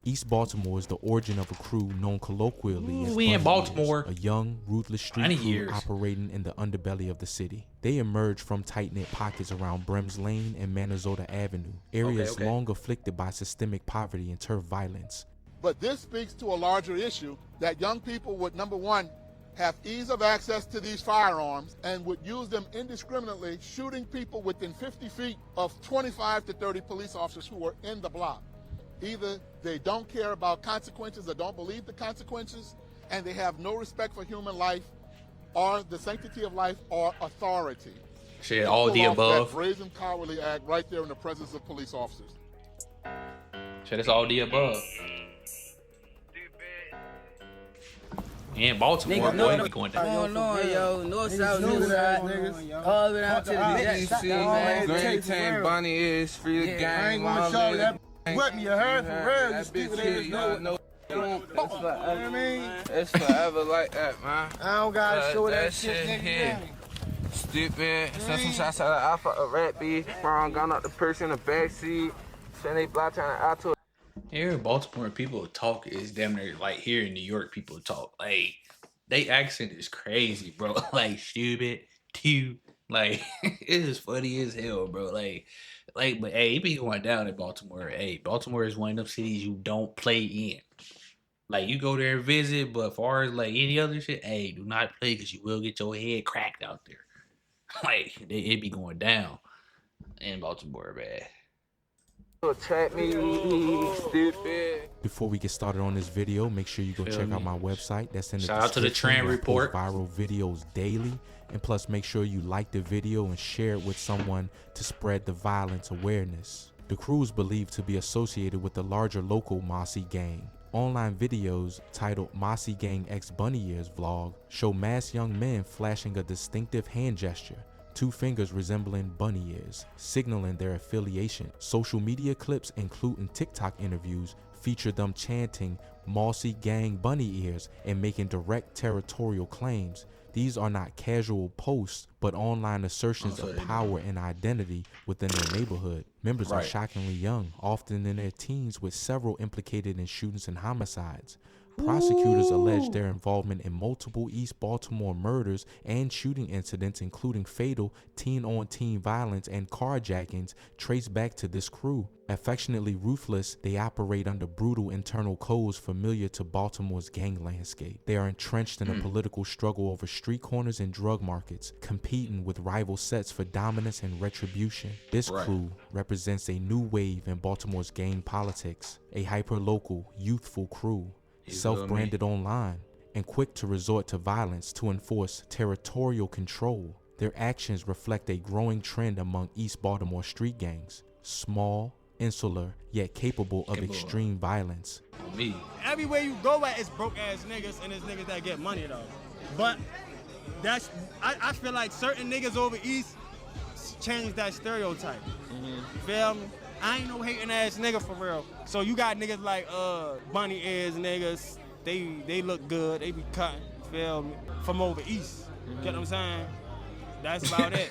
East Baltimore is the origin of a crew known colloquially as we in Bunny Baltimore. Ears, a young, ruthless street crew operating in the underbelly of the city. They emerged from tight-knit pockets around Brems Lane and Minnesota Avenue, areas long afflicted by systemic poverty and turf violence. But this speaks to a larger issue that young people would, number one, have ease of access to these firearms and would use them indiscriminately, shooting people within 50 feet of 25 to 30 police officers who are in the block. Either they don't care about consequences or don't believe the consequences, and they have no respect for human life or the sanctity of life or authority. Shit, all the above. That brazen, cowardly act right there in the presence of police officers. Shit, it's all the above. In Baltimore, boy, we going down. No, yo, north, south, new side, niggas. All the way out to the jet. Granny Tank, Bunny is free the gang. I ain't gonna show you that. What me, you heard for real? You stupid ass know. It's forever like that, man. I don't gotta show that shit, nigga. Stupid. Send some shots out of Alpha, a rat beef. Ron gun up the person in the backseat. Send they block trying to out to. Here in Baltimore, people talk is damn near like here in New York, people talk. Like, they accent is crazy, bro. Like, stupid, too. Like, it is funny as hell, bro. Like, but hey, it be going down in Baltimore. Hey, Baltimore is one of them cities you don't play in. Like, you go there and visit, but as far as like any other shit, hey, do not play because you will get your head cracked out there. Like, it be going down in Baltimore, man. Before we get started on this video, make sure you go check out my website. That's in the Shout out to the Trend Report. Viral videos daily, and plus make sure you like the video and share it with someone to spread the violence awareness. The crew is believed to be associated with the larger local Mossy gang. Online videos titled Mossy Gang X Bunny Ears Vlog show masked young men flashing a distinctive hand gesture, 2 fingers resembling bunny ears, signaling their affiliation. Social media clips, including TikTok interviews, feature them chanting Mossy Gang Bunny Ears and making direct territorial claims. These are not casual posts, but online assertions of power and identity within their neighborhood. Members are shockingly young, often in their teens, with several implicated in shootings and homicides. Prosecutors allege their involvement in multiple East Baltimore murders and shooting incidents, including fatal teen-on-teen violence and carjackings, traced back to this crew. Affectionately ruthless, they operate under brutal internal codes familiar to Baltimore's gang landscape. They are entrenched in a political struggle over street corners and drug markets, competing with rival sets for dominance and retribution. This crew represents a new wave in Baltimore's gang politics, a hyper-local, youthful crew, self-branded online, and quick to resort to violence to enforce territorial control. Their actions reflect a growing trend among East Baltimore street gangs, small, insular, yet capable of extreme violence. Everywhere you go at is broke ass niggas and it's niggas that get money though. But that's I feel like certain niggas over East change that stereotype. Feel me? I ain't no hating ass nigga for real. So you got niggas like bunny ears niggas. They look good. They be cutting. Feel me? From over East. Get what I'm saying? That's about it.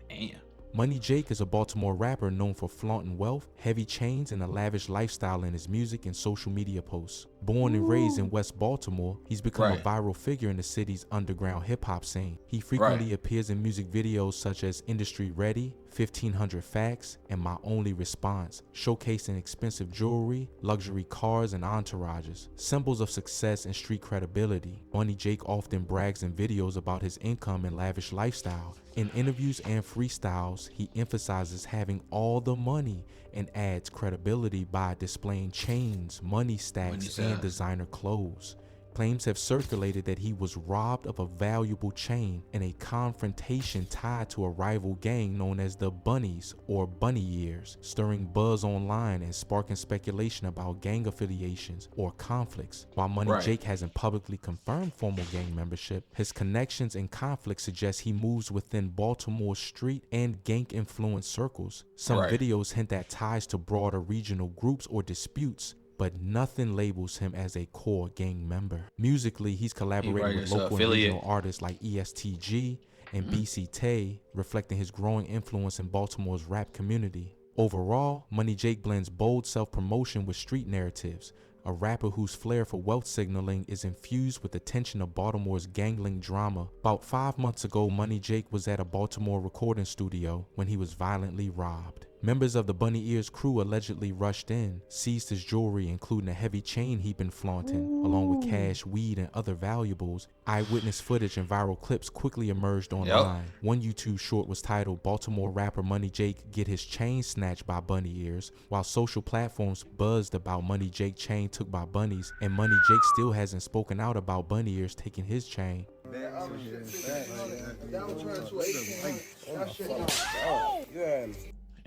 Damn. Money Jake is a Baltimore rapper known for flaunting wealth, heavy chains, and a lavish lifestyle in his music and social media posts. Born and raised in West Baltimore, he's become a viral figure in the city's underground hip-hop scene. He frequently appears in music videos such as Industry Ready, 1500 Facts, and My Only Response, showcasing expensive jewelry, luxury cars, and entourages, symbols of success and street credibility. Money Jake often brags in videos about his income and lavish lifestyle. In interviews and freestyles, he emphasizes having all the money and adds credibility by displaying chains, money stacks, and designer clothes. Claims have circulated that he was robbed of a valuable chain in a confrontation tied to a rival gang known as the Bunnies or Bunny Ears, stirring buzz online and sparking speculation about gang affiliations or conflicts. While Money Jake hasn't publicly confirmed formal gang membership, his connections and conflicts suggest he moves within Baltimore street and gang-influenced circles. Some videos hint at ties to broader regional groups or disputes, but nothing labels him as a core gang member. Musically, he's collaborated with local and regional artists like ESTG and BC Tay, reflecting his growing influence in Baltimore's rap community. Overall, Money Jake blends bold self-promotion with street narratives, a rapper whose flair for wealth signaling is infused with the tension of Baltimore's gangling drama. About 5 months ago, Money Jake was at a Baltimore recording studio when he was violently robbed. Members of the Bunny Ears crew allegedly rushed in, seized his jewelry including a heavy chain he'd been flaunting, along with cash, weed, and other valuables. Eyewitness footage and viral clips quickly emerged online. One YouTube short was titled "Baltimore rapper Money Jake get his chain snatched by bunny ears," while social platforms buzzed about Money Jake chain took by bunnies, and Money Jake still hasn't spoken out about bunny ears taking his chain.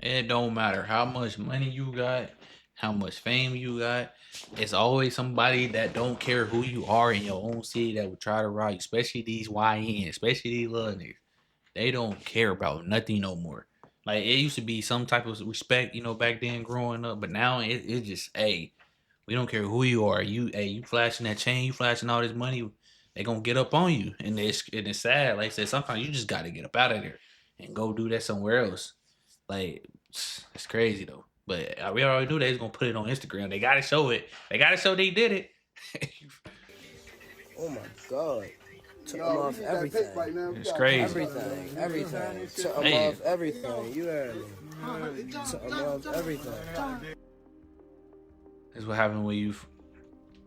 It don't matter how much money you got, how much fame you got. It's always somebody that don't care who you are in your own city that will try to rob you, especially these YNs, especially these little niggas. They don't care about nothing no more. Like, it used to be some type of respect, you know, back then growing up, but now it's just, hey, we don't care who you are. You flashing that chain, you flashing all this money, they gonna get up on you. And it's sad. Like I said, sometimes you just gotta get up out of there and go do that somewhere else. Like, it's crazy though. But we already knew they was gonna put it on Instagram. They gotta show it. They gotta show they did it. Oh my God. Took them off everything. It's crazy. Everything. Took them off everything. You heard me. Took them off everything. That's what happened when you...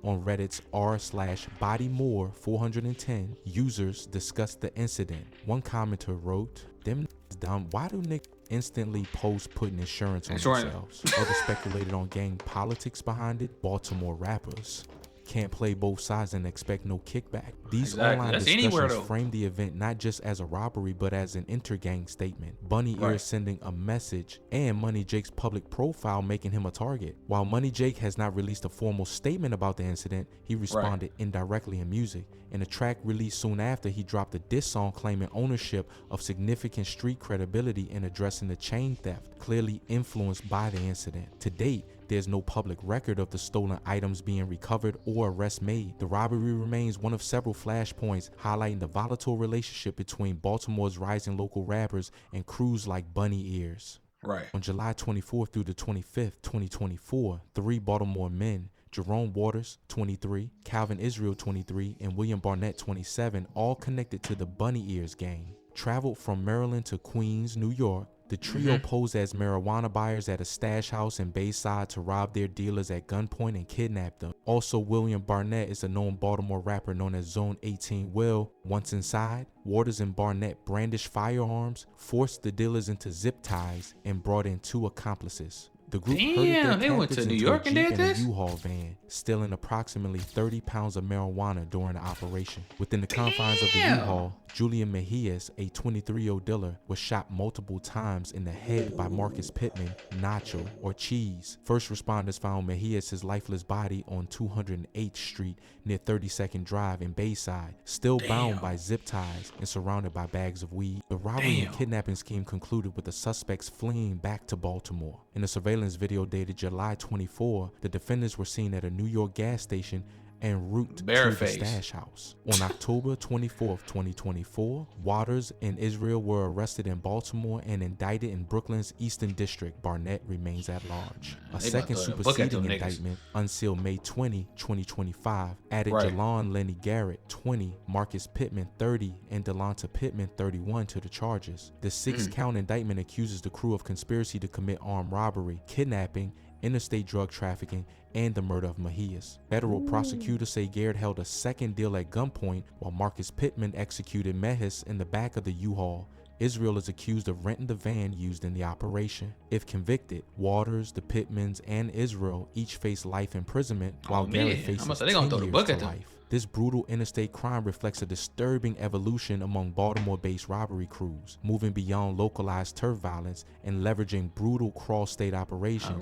On Reddit's r/BodyMore410, users discussed the incident. One commenter wrote, "Them niggas dumb. Why do niggas instantly post putting insurance on themselves?" Others speculated on gang politics behind it. Baltimore rappers can't play both sides and expect no kickback. These online discussions frame the event not just as a robbery but as an intergang statement. Bunny Ears sending a message and Money Jake's public profile making him a target. While Money Jake has not released a formal statement about the incident, he responded indirectly in music. In a track released soon after, he dropped a diss song claiming ownership of significant street credibility in addressing the chain theft, clearly influenced by the incident. To date, there's no public record of the stolen items being recovered or arrests made. The robbery remains one of several flashpoints highlighting the volatile relationship between Baltimore's rising local rappers and crews like Bunny Ears. On July 24th through the 25th, 2024, 3 Baltimore men, Jerome Waters, 23, Calvin Israel, 23, and William Barnett, 27, all connected to the Bunny Ears gang, traveled from Maryland to Queens, New York. The trio posed as marijuana buyers at a stash house in Bayside to rob their dealers at gunpoint and kidnap them. Also, William Barnett is a known Baltimore rapper known as Zone 18 Will. Once inside, Waters and Barnett brandished firearms, forced the dealers into zip ties, and brought in 2 accomplices. The group herded their captives into a Jeep and a U-Haul van, stealing approximately 30 pounds of marijuana during the operation. Within the confines of the U-Haul, Julian Mejias, a 23-year-old dealer, was shot multiple times in the head by Marcus Pittman, Nacho, or Cheese. First responders found Mejias' lifeless body on 208th Street near 32nd Drive in Bayside, still bound by zip ties and surrounded by bags of weed. The robbery and kidnapping scheme concluded with the suspects fleeing back to Baltimore. In a surveillance video dated July 24, the defendants were seen at a New York gas station en route to the stash house. On October 24th, 2024, Waters and Israel were arrested in Baltimore and indicted in Brooklyn's Eastern District. Barnett remains at large. A second superseding indictment, unsealed May 20, 2025, added Jalon Lenny Garrett, 20, Marcus Pittman, 30, and Delonta Pittman, 31, to the charges. The 6-count indictment accuses the crew of conspiracy to commit armed robbery, kidnapping, interstate drug trafficking, and the murder of Mejias. Federal prosecutors say Garrett held a second deal at gunpoint while Marcus Pittman executed Mejias in the back of the U-Haul. Israel is accused of renting the van used in the operation. If convicted, Waters, the Pittmans, and Israel each face life imprisonment, while Garrett faces 10 years to life. This brutal interstate crime reflects a disturbing evolution among Baltimore-based robbery crews, moving beyond localized turf violence and leveraging brutal cross-state operations.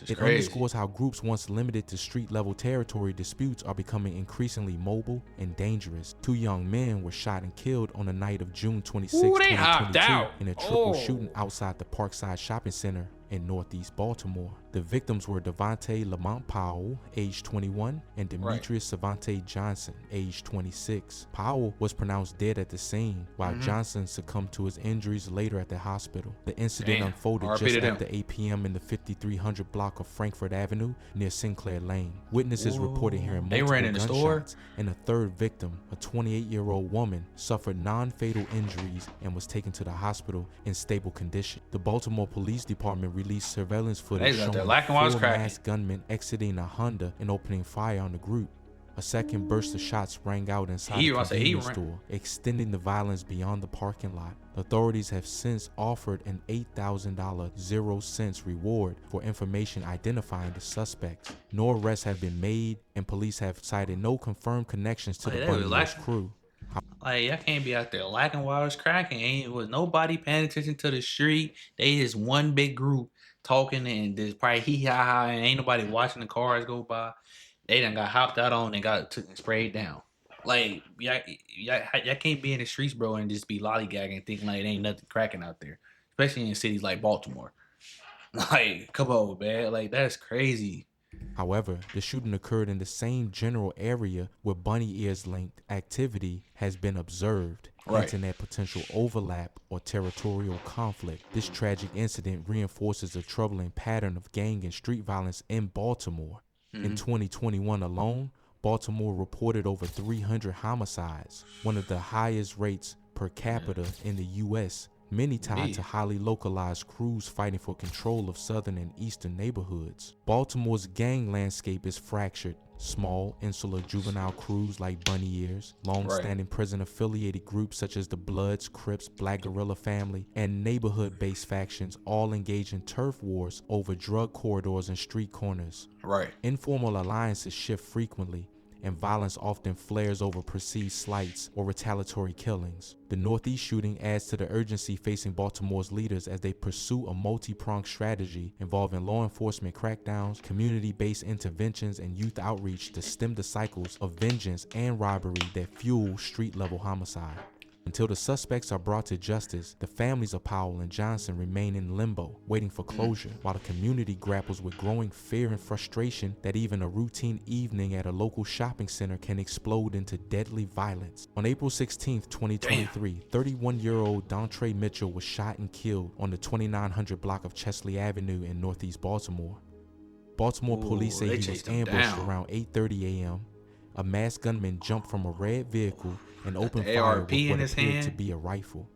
It underscores how groups once limited to street-level territory disputes are becoming increasingly mobile and dangerous. 2 young men were shot and killed on the night of June 26, 2022 in a triple shooting outside the Parkside Shopping Center in Northeast Baltimore. The victims were Devontae Lamont Powell, age 21, and Demetrius Savante Johnson, age 26. Powell was pronounced dead at the scene, while Johnson succumbed to his injuries later at the hospital. The incident unfolded just after 8 p.m. in the 5300 block of Frankfurt Avenue near Sinclair Lane. Witnesses reported hearing multiple gunshots, and a third victim, a 28-year-old woman, suffered non-fatal injuries and was taken to the hospital in stable condition. The Baltimore Police Department released surveillance footage showing four masked gunmen exiting a Honda and opening fire on the group. A second burst of shots rang out inside the convenience store, extending the violence beyond the parking lot. Authorities have since offered an $8,000 0-cents reward for information identifying the suspects. No arrests have been made, and police have cited no confirmed connections to the Bunny Hills crew. Like, y'all can't be out there lacking while it's cracking. Ain't was nobody paying attention to the street. They just one big group talking, and there's probably hee-ha-ha, and ain't nobody watching the cars go by. They done got hopped out on and got sprayed down. Like, y'all can't be in the streets, bro, and just be lollygagging thinking like it ain't nothing cracking out there. Especially in cities like Baltimore. Like, come on, man. Like, that's crazy. However, the shooting occurred in the same general area where bunny ears linked activity has been observed, hinting at potential overlap or territorial conflict. This tragic incident reinforces a troubling pattern of gang and street violence in Baltimore. In 2021 alone, Baltimore reported over 300 homicides, one of the highest rates per capita in the U.S., many tied to highly localized crews fighting for control of southern and eastern neighborhoods. Baltimore's gang landscape is fractured. Small, insular juvenile crews like Bunny Ears, long-standing prison-affiliated groups such as the Bloods, Crips, Black Guerrilla Family, and neighborhood-based factions all engage in turf wars over drug corridors and street corners. Informal alliances shift frequently, and violence often flares over perceived slights or retaliatory killings. The Northeast shooting adds to the urgency facing Baltimore's leaders as they pursue a multi-pronged strategy involving law enforcement crackdowns, community-based interventions, and youth outreach to stem the cycles of vengeance and robbery that fuel street-level homicide. Until the suspects are brought to justice, the families of Powell and Johnson remain in limbo, waiting for closure, while the community grapples with growing fear and frustration that even a routine evening at a local shopping center can explode into deadly violence. On April 16, 2023, 31-year-old Dontre Mitchell was shot and killed on the 2900 block of Chesley Avenue in Northeast Baltimore. Baltimore police say he was ambushed around 8:30 a.m. A masked gunman jumped from a red vehicle and opened fire with what appeared to be a rifle.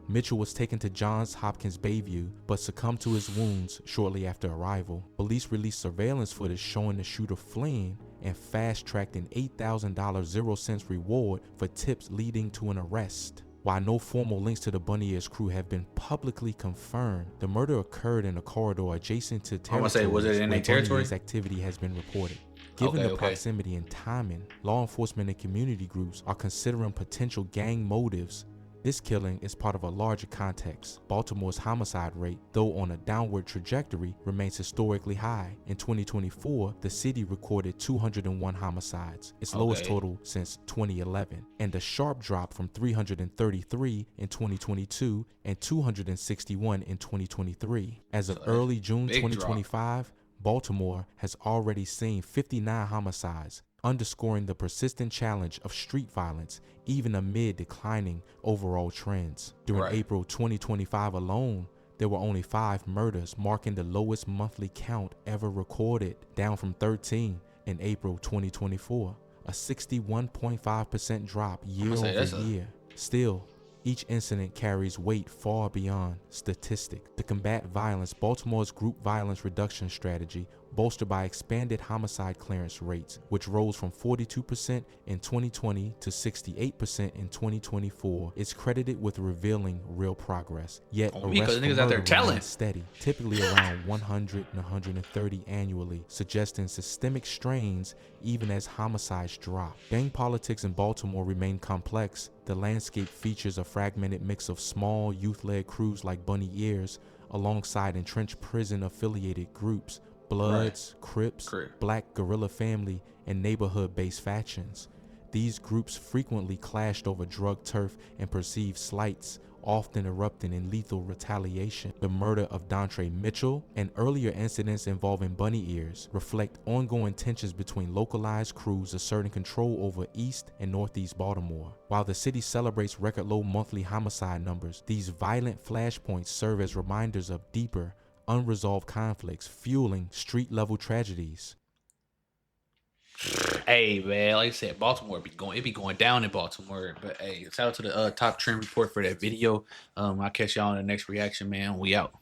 Mitchell was taken to Johns Hopkins Bayview, but succumbed to his wounds shortly after arrival. Police released surveillance footage showing the shooter fleeing and fast-tracked an $8,000 0-cents reward for tips leading to an arrest. While no formal links to the Bunny Ears crew have been publicly confirmed, the murder occurred in a corridor adjacent to territories where Bunny Ears activity has been reported. Given the proximity and timing, law enforcement and community groups are considering potential gang motives. This killing is part of a larger context. Baltimore's homicide rate, though on a downward trajectory, remains historically high. In 2024, the city recorded 201 homicides, its lowest total since 2011, and a sharp drop from 333 in 2022 and 261 in 2023. As of early June 2025, Baltimore has already seen 59 homicides, underscoring the persistent challenge of street violence even amid declining overall trends. During April 2025 alone, there were only 5 murders, marking the lowest monthly count ever recorded, down from 13 in April 2024, a 61.5% drop year over year. Still, each incident carries weight far beyond statistics. To combat violence, Baltimore's group violence reduction strategy, bolstered by expanded homicide clearance rates, which rose from 42% in 2020 to 68% in 2024, is credited with revealing real progress. Yet arrests for murder remain steady, typically around 100 and 130 annually, suggesting systemic strains even as homicides drop. Gang politics in Baltimore remain complex. The landscape features a fragmented mix of small, youth-led crews like Bunny Ears, alongside entrenched prison-affiliated groups, Bloods, Crips, Black Guerrilla Family, and neighborhood-based factions. These groups frequently clashed over drug turf and perceived slights, often erupting in lethal retaliation. The murder of Dontre Mitchell and earlier incidents involving bunny ears reflect ongoing tensions between localized crews asserting control over East and Northeast Baltimore. While the city celebrates record low monthly homicide numbers, these violent flashpoints serve as reminders of deeper, unresolved conflicts fueling street-level tragedies. Hey man, like I said, Baltimore it be going down in Baltimore. But hey, shout out to the top trend report for that video. I'll catch y'all on the next reaction, man. We out.